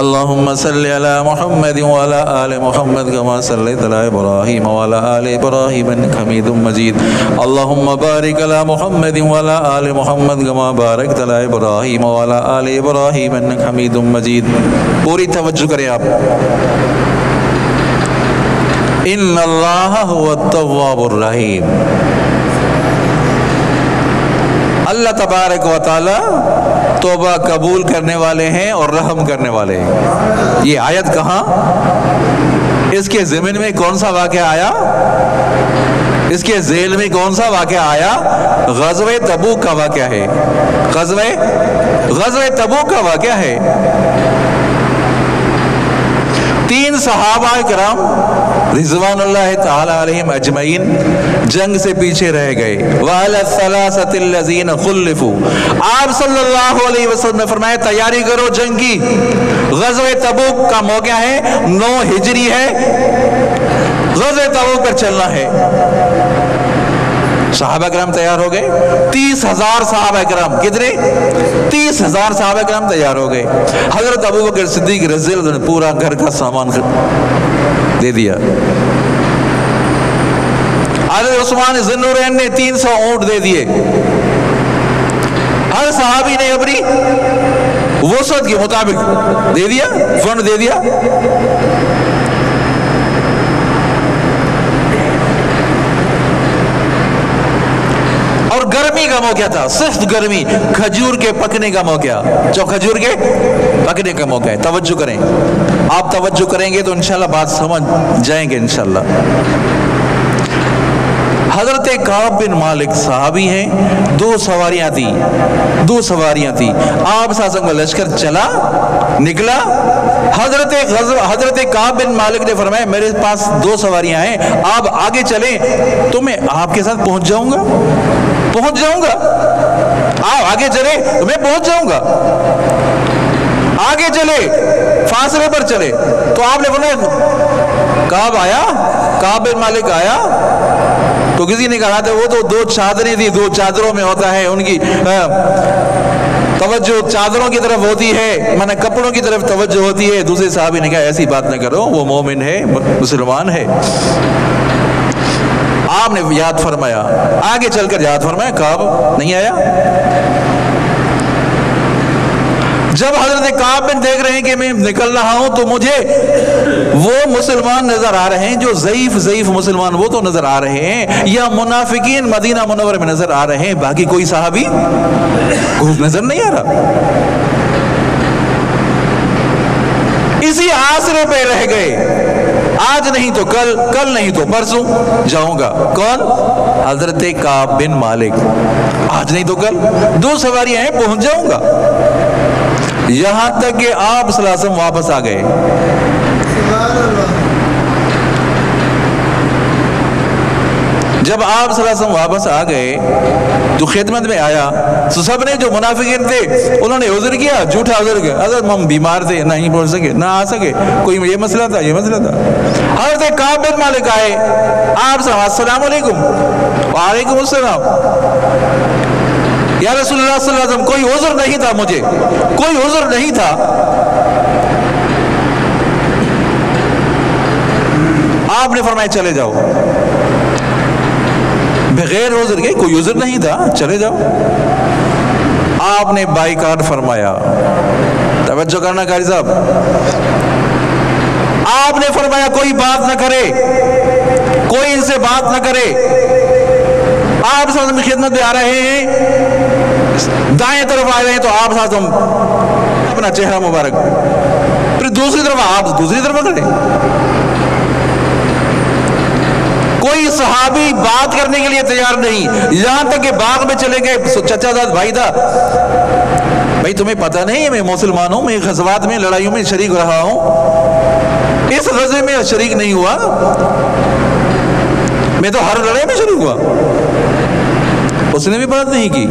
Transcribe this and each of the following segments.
اللهم صل على محمد وعلى آل محمد كما صليت على إبراهيم وعلى آل إبراهيم إنك حميد مجيد اللهم بارك على محمد وعلى آل محمد كما باركت على إبراهيم وعلى آل إبراهيم إنك حميد مجيد. پوری توجہ کریں آپ. ان اللہ هو التواب الرحیم. اللہ تبارک و تعالی توبہ قبول کرنے والے ہیں اور رحم کرنے والے ہیں. یہ آیت کہاں؟ اس کے ضمن میں کون سا واقعہ آیا؟ اس کے ذیل میں کون سا واقعہ آیا؟ غزوہ تبوک کا واقعہ ہے. غزوہ تبوک کا واقعہ ہے. 3 صحابہ کرام رضوان اللہ تعالی علیہم اجمعین جنگ سے پیچھے رہ گئے. وَعَلَى الثَّلَاثَةِ الَّذِينَ خُلِّفُوا. آپ صلی اللہ علیہ وسلم نے فرمایا تیاری کرو جنگ کی. غزوہ تبوک کا موقع ہے, 9 ہجری ہے, غزوہ تبوک پر چلنا ہے. صحابہ کرام تیار ہو گئے. 30,000 صحابہ کرام. کتنے؟ 30,000 صحابہ کرام تیار ہو گئے. حضرت ابوبکر صدیق رضی اللہ عنہ نے پورا گھر کا سامان دے دیا. حضرت عثمان ذی النورین نے 300 اونٹ دے دیے. ہر صحابی نے اپنی وسعت کے مطابق دے دیا, فنڈ دے دیا. اور گرمی کا موقع تھا, سخت گرمی, کھجور کے پکنے کا موقع. جو کھجور کے پکنے کا موقع ہے. توجہ کریں, آپ توجہ کریں گے تو انشاءاللہ بات سمجھ جائیں گے انشاءاللہ. حضرت کعب بن مالک صحابی ہیں. 2 سواریاں تھی. آپ ساسن کا لشکر چلا نکلا. حضرت کعب بن مالک نے فرمایا میرے پاس 2 سواریاں ہیں, آپ آگے چلیں تو میں آپ کے ساتھ پہنچ جاؤں گا. آپ آگے چلے تو میں پہنچ جاؤں گا. آگے چلے, فاصلے پر چلے. تو آپ نے فرمایا کعب بن مالک آیا تو کسی نے کہا تھا وہ تو 2 چادریں تھی, 2 چادروں میں ہوتا ہے ان کی توجہ چادروں کی طرف ہوتی ہے, مانا کپڑوں کی طرف توجہ ہوتی ہے. دوسرے صحابی نے کہا ایسی بات نہ کرو, وہ مومن ہے, مسلمان ہے. آپ نے یاد فرمایا, آگے چل کر یاد فرمایا, کعب نہیں آیا. جب حضرت کعب بن دیکھ رہے ہیں کہ میں نکل رہا ہوں تو مجھے وہ مسلمان نظر آ رہے ہیں جو ضعیف مسلمان, وہ تو نظر آ رہے ہیں, یا منافقین مدینہ منورہ میں نظر آ رہے ہیں, باقی کوئی صحابی نظر نہیں آ رہا. اسی آسرے پہ رہ گئے. آج نہیں تو کل نہیں تو پرسوں جاؤں گا. کون؟ حضرت کعب بن مالک. آج نہیں تو کل 2 سواریاں ہیں, پہنچ جاؤں گا. یہاں تک کہ آپ صلی اللہ علیہ وسلم واپس آ گئے. جب آپ صلی اللہ علیہ وسلم واپس آ گئے تو خدمت میں آیا تو سب نے جو منافقین تھے انہوں نے عذر کیا, جھوٹا عذر کیا. حضرت ہم بیمار تھے, نہیں پہنچ سکے, نہ آ سکے, کوئی یہ مسئلہ تھا. حضرت کعب بن مالک آئے, آپ صلی اللہ السلام علیکم. وعلیکم السلام. یا رسول اللہ صلی اللہ علیہ وسلم کوئی عذر نہیں تھا, مجھے کوئی عذر نہیں تھا. آپ نے فرمایا چلے جاؤ. بغیر عذر کے, کوئی عذر نہیں تھا, چلے جاؤ. آپ نے بائیکاٹ فرمایا. توجہ کرنا قاری صاحب. آپ نے فرمایا کوئی بات نہ کرے, کوئی ان سے بات نہ کرے. آپ صلی اللہ علیہ وسلم کی خدمت میں آ رہے ہیں, دائیں طرف آ رہے ہیں تو آپ صلی اللہ علیہ وسلم اپنا چہرہ مبارک, پھر دوسری طرف آپ دوسری طرف کریں. کوئی صحابی بات کرنے کے لیے تیار نہیں. یہاں تک کہ باغ میں چلے گئے, چچا زاد بھائی تھا, بھائی تمہیں پتہ نہیں میں مسلمان ہوں, میں غزوات میں لڑائیوں میں شریک رہا ہوں, اس غزوے میں شریک نہیں ہوا, میں تو ہر لڑائی میں شریک ہوا. اس نے بھی بات نہیں کی.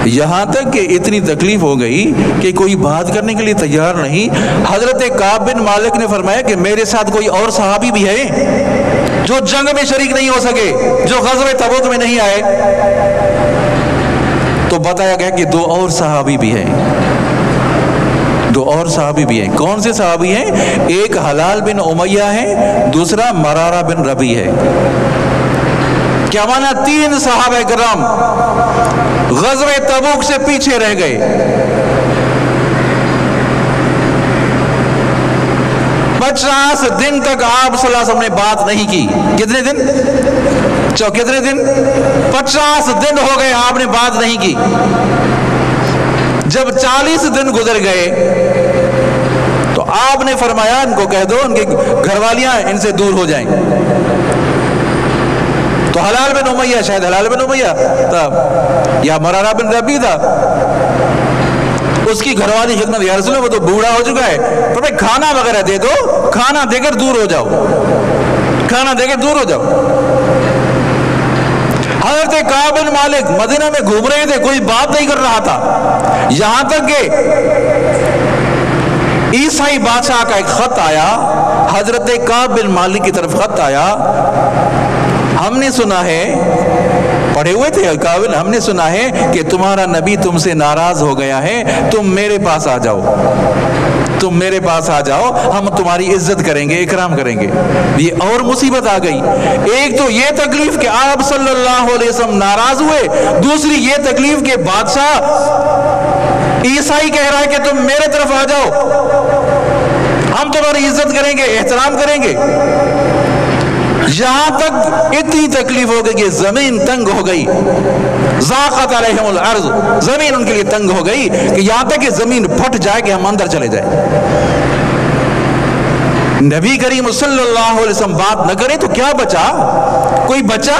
یہاں تک کہ اتنی تکلیف ہو گئی کہ کوئی بات کرنے کے لیے تیار نہیں. حضرت کعب بن مالک نے فرمایا کہ میرے ساتھ کوئی اور صحابی بھی ہے جو جنگ میں شریک نہیں ہو سکے, جو غزوہ تبوک میں نہیں آئے. تو بتایا گیا کہ 2 اور صحابی بھی ہیں. دو اور صحابی بھی ہیں. کون سے صحابی ہیں؟ ایک حلال بن امیہ ہے, دوسرا مرارہ بن ربی ہے. کیا مانا؟ 3 صحابہ کرام غزوہ تبوک سے پیچھے رہ گئے. 50 دن تک آپ صلی اللہ علیہ وسلم نے بات نہیں کی. کتنے دن؟ کتنے دن؟ 50 دن ہو گئے آپ نے بات نہیں کی. جب 40 دن گزر گئے تو آپ نے فرمایا ان کو کہہ دو ان کی گھر والیاں ان سے دور ہو جائیں. تو حلال بن امیہ, شاید حلال بن امیہ تھا یا مرارہ بن ربی تھا, اس کی گھر والی خدمت, یا رسول اللہ وہ تو بوڑھا ہو چکا ہے, تو بھائی کھانا وغیرہ دے دو, کھانا دے کر دور ہو جاؤ, کھانا دے کر دور ہو جاؤ. حضرت کعب بن مالک مدینہ میں گھوم رہے تھے, کوئی بات نہیں کر رہا تھا, یہاں تک کہ عیسائی بادشاہ کا ایک خط آیا, حضرت کعب بن مالک کی طرف خط آیا. ہم نے سنا ہے, پڑھے ہوئے تھے کعب, ہم نے سنا ہے کہ تمہارا نبی تم سے ناراض ہو گیا ہے, تم میرے پاس آ جاؤ, تم میرے پاس آ جاؤ, ہم تمہاری عزت کریں گے, اکرام کریں گے. یہ اور مصیبت آ گئی. ایک تو یہ تکلیف کہ آپ صلی اللہ علیہ وسلم ناراض ہوئے, دوسری یہ تکلیف کہ بادشاہ عیسائی کہہ رہا ہے کہ تم میرے طرف آ جاؤ, ہم تمہاری عزت کریں گے, احترام کریں گے. یہاں تک اتنی تکلیف ہو گئی کہ زمین تنگ ہو گئی. ضاقت علیہم الارض, زمین ان کے لیے تنگ ہو گئی کہ یہاں تک کہ زمین پھٹ جائے کہ ہم اندر چلے جائیں. نبی کریم صلی اللہ علیہ وسلم بات نہ کریں تو کیا بچا؟ کوئی بچا؟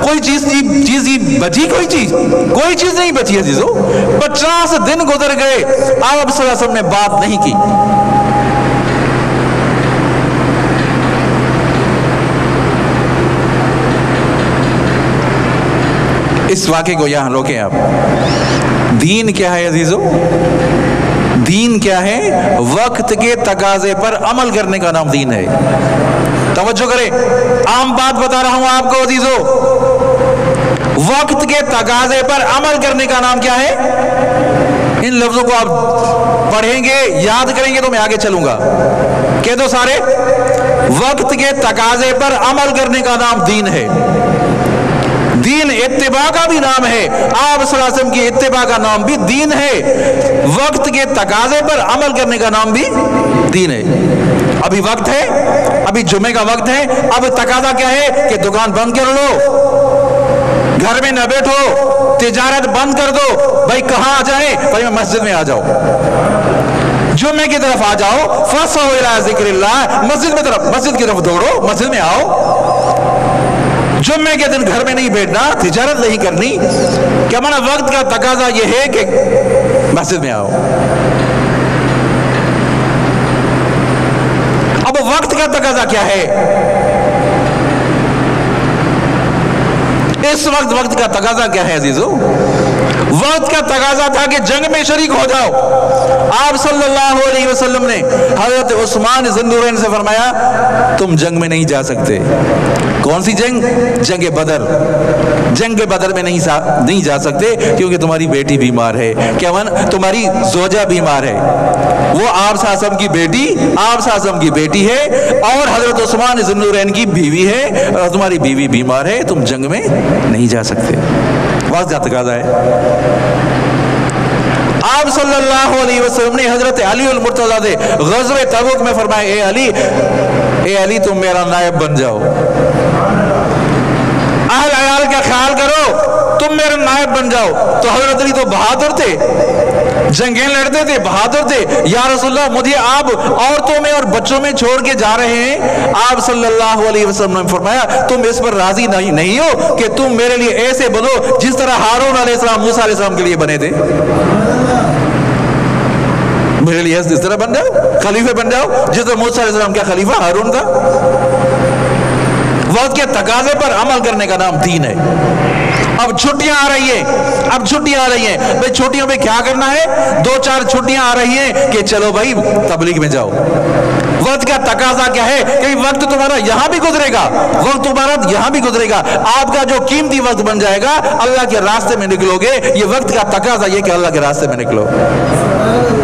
کوئی چیز بچی؟ کوئی چیز نہیں بچی عزیزو. 50 دن گزر گئے, آپ صلی اللہ علیہ وسلم نے بات نہیں کی. اس واقعے کو یہاں روکیں آپ. دین کیا ہے عزیزو؟ دین کیا ہے؟ وقت کے تقاضے پر عمل کرنے کا نام دین ہے. توجہ کریں, عام بات بتا رہا ہوں آپ کو عزیزو. وقت کے تقاضے پر عمل کرنے کا نام کیا ہے؟ ان لفظوں کو آپ پڑھیں گے, یاد کریں گے تو میں آگے چلوں گا. کہہ دو سارے, وقت کے تقاضے پر عمل کرنے کا نام دین ہے. دین اتباع کا بھی نام ہے, آپ صلی اللہ علیہ وسلم کی اتباع کا نام بھی دین ہے. وقت کے تقاضے پر عمل کرنے کا نام بھی دین ہے. ابھی وقت ہے, ابھی جمعے کا وقت ہے, اب تقاضا کیا ہے کہ دکان بند کر لو, گھر میں نہ بیٹھو, تجارت بند کر دو. بھائی کہاں آ جائیں؟ بھائی میں مسجد میں آ جاؤ, جمعے کی طرف آ جاؤ. فَصَوْا إِلَىٰ ذِكْرِ اللَّهِ, مسجد کی طرف دوڑو, مسجد میں آؤ. جمعے کے دن گھر میں نہیں بیٹھنا, تجارت نہیں کرنی. کیا مانا؟ وقت کا تقاضا یہ ہے کہ مسجد میں آؤ. اب وقت کا تقاضا کیا ہے؟ اس وقت کا تقاضا کیا ہے عزیزو؟ وقت کا تقاضا تھا کہ جنگ میں شریک ہو جاؤ. آپ صلی اللہ علیہ وسلم نے حضرت عثمان ذی النورین سے فرمایا تم جنگ میں نہیں جا سکتے. کون سی جنگ؟ جنگ بدر. جنگ بدر میں نہیں جا سکتے کیونکہ تمہاری بیٹی بیمار ہے. کیا مانا؟ تمہاری زوجہ بیمار ہے. وہ آپ صلی اللہ علیہ وسلم کی بیٹی, آپ صلی اللہ علیہ وسلم کی بیٹی ہے, اور حضرت عثمان ذی النورین کی بیوی ہے, اور تمہاری بیوی بیمار ہے, تم جنگ میں نہیں جا سکتے. وقت کا تقاضا ہے. آپ صلی اللہ علیہ وسلم نے حضرت علی المرتضیٰ سے غزوہ تبوک میں فرمایا اے علی تم میرا نائب بن جاؤ, اہل عیال کا خیال کرو, تم میرا نائب بن جاؤ. تو حضرت علی تو بہادر تھے, جنگیں لڑتے تھے, بہادر تھے. یا رسول اللہ مجھے آپ عورتوں میں اور بچوں میں چھوڑ کے جا رہے ہیں. آپ صلی اللہ علیہ وسلم نے فرمایا تم اس پر راضی نہیں ہو کہ تم میرے لیے ایسے بنو جس طرح ہارون علیہ السلام موسیٰ علیہ السلام کے لیے بنے تھے. میرے لیے اس طرح بن جاؤ, خلیفہ بن جاؤ جس طرح موسیٰ علیہ السلام کا خلیفہ ہارون تھا. وقت کے تقاضے پر عمل کرنے کا نام دین ہے. اب چھٹیاں آ رہی ہیں, بھئی چھٹیوں میں کیا کرنا ہے؟ 2-4 چھٹیاں آ رہی ہیں کہ چلو بھائی تبلیغ میں جاؤ. وقت کا تقاضا کیا ہے کہ وقت تمہارا یہاں بھی گزرے گا, وقت تمہارا یہاں بھی گزرے گا. آپ کا جو قیمتی وقت بن جائے گا, اللہ کے راستے میں نکلو گے. یہ وقت کا تقاضا یہ کہ اللہ کے راستے میں نکلو.